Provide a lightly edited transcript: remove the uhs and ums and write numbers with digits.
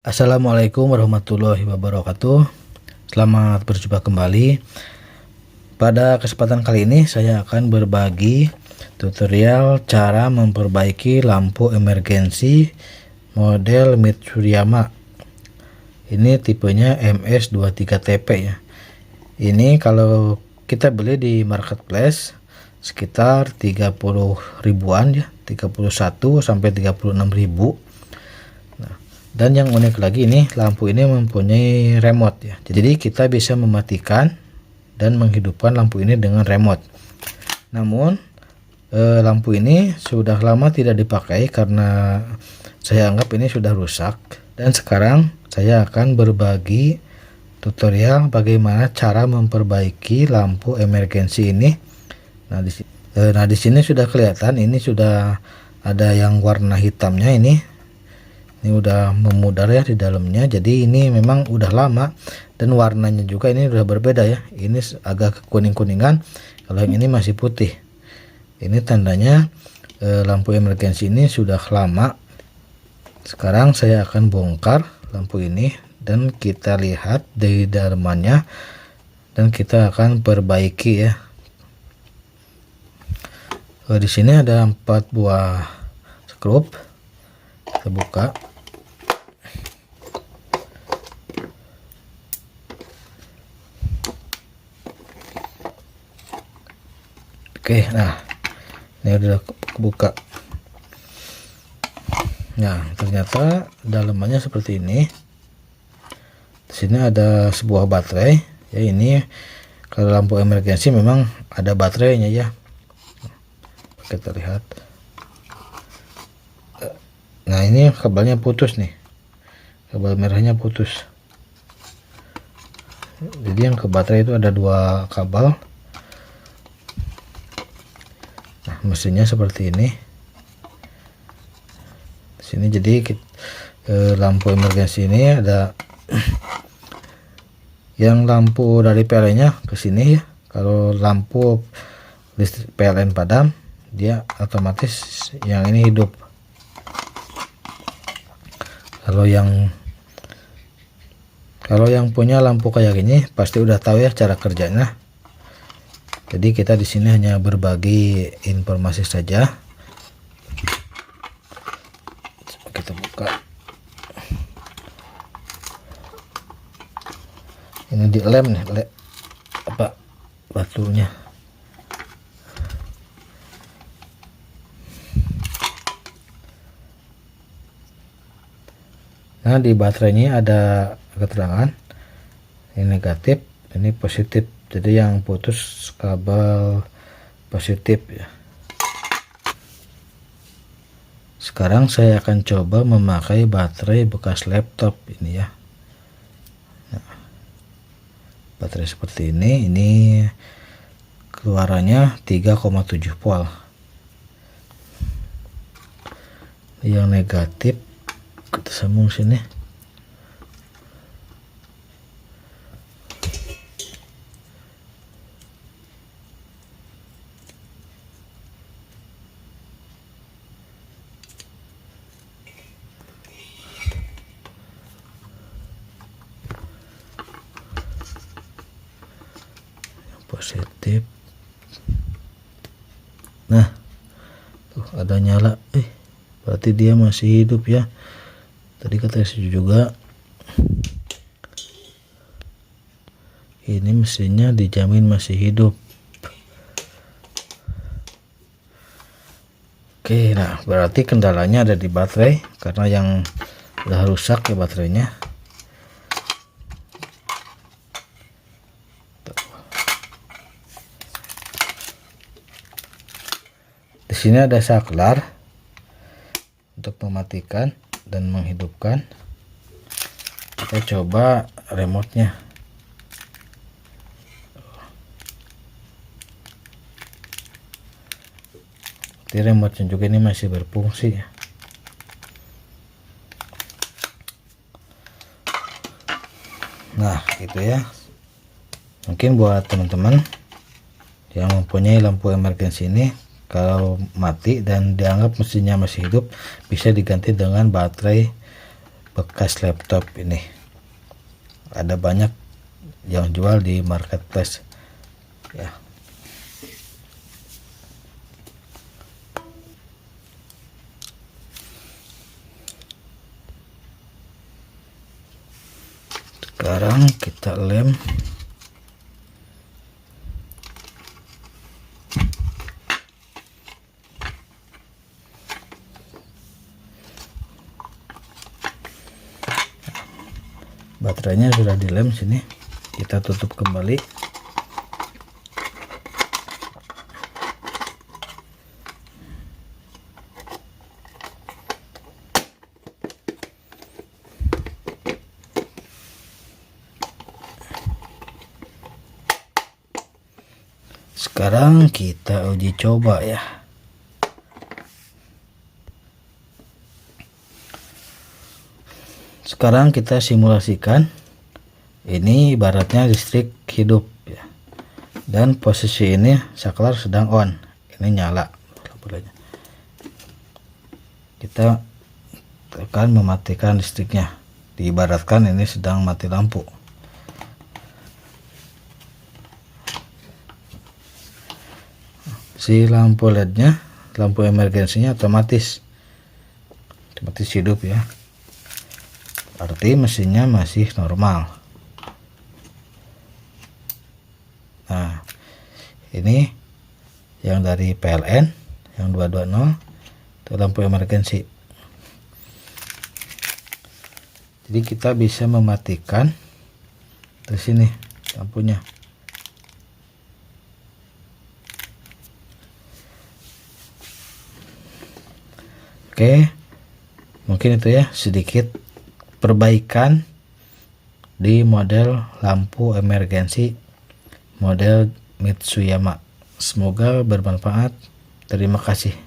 Assalamualaikum warahmatullahi wabarakatuh. Selamat berjumpa kembali. Pada kesempatan kali ini saya akan berbagi tutorial cara memperbaiki lampu emergensi model Mitsuyama. Ini tipenya MS23TP ya. Ini kalau kita beli di marketplace sekitar 30 ribuan ya, 31 sampai 36 ribu. Dan yang unik lagi, ini lampu ini mempunyai remote ya. Jadi kita bisa mematikan dan menghidupkan lampu ini dengan remote. Namun lampu ini sudah lama tidak dipakai karena saya anggap ini sudah rusak. Dan sekarang saya akan berbagi tutorial bagaimana cara memperbaiki lampu emergensi ini. Nah di sini sudah kelihatan, ini sudah ada yang warna hitamnya ini. Ini udah memudar ya di dalamnya, jadi ini memang udah lama dan warnanya juga ini udah berbeda ya. Ini agak kuning-kuningan, kalau yang ini masih putih. Ini tandanya lampu emergensi ini sudah lama. Sekarang saya akan bongkar lampu ini dan kita lihat di dalamannya dan kita akan perbaiki ya. Di sini ada 4 buah skrup. Kita buka. Oke, nah ini udah kebuka. Nah, ternyata dalamannya seperti ini. Di sini ada sebuah baterai. Ya, ini kalau lampu emergensi memang ada baterainya ya. Kita lihat. Nah, ini kabelnya putus nih. Kabel merahnya putus. Jadi yang ke baterai itu ada 2 kabel. Nah, mesinnya seperti ini. Di sini jadi lampu emergensi ini ada yang lampu dari PLN-nya ke sini ya. Kalau lampu listrik PLN padam, dia otomatis yang ini hidup. Kalau yang punya lampu kayak gini pasti udah tahu ya cara kerjanya. Jadi kita di sini hanya berbagi informasi saja. Coba kita buka. Ini di lem nih, apa batunya. Nah, di baterainya ada keterangan ini negatif, ini positif. Jadi yang putus kabel positif ya. Sekarang saya akan coba memakai baterai bekas laptop ini ya. Nah, baterai seperti ini keluarannya 3,7 volt. Yang negatif kita sambung sini. Positif. Nah, tuh ada nyala. Berarti dia masih hidup ya. Tadi kata saya juga ini mesinnya dijamin masih hidup. Oke, nah berarti kendalanya ada di baterai karena yang udah rusak ya baterainya. Di sini ada saklar untuk mematikan dan menghidupkan. Kita coba remote-nya. Di remote-nya juga ini masih berfungsi ya. Nah, gitu ya. Mungkin buat teman-teman yang mempunyai lampu emergensi ini, kalau mati dan dianggap mesinnya masih hidup, bisa diganti dengan baterai bekas laptop ini. Ada banyak yang jual di marketplace ya. Sekarang kita lem. Baterainya sudah dilem sini. Kita tutup kembali. Sekarang kita uji coba ya. Sekarang kita simulasikan. Ini ibaratnya listrik hidup ya. Dan posisi ini saklar sedang on. Ini nyala. Kita akan mematikan listriknya. Diibaratkan ini sedang mati lampu. Si lampu LED-nya, lampu emergensinya otomatis hidup ya. Arti mesinnya masih normal. Nah, ini yang dari PLN yang 220 itu lampu emergensi. Jadi kita bisa mematikan di sini lampunya. Oke, mungkin itu ya sedikit perbaikan di model lampu emergensi model Mitsuyama. Semoga bermanfaat. Terima kasih.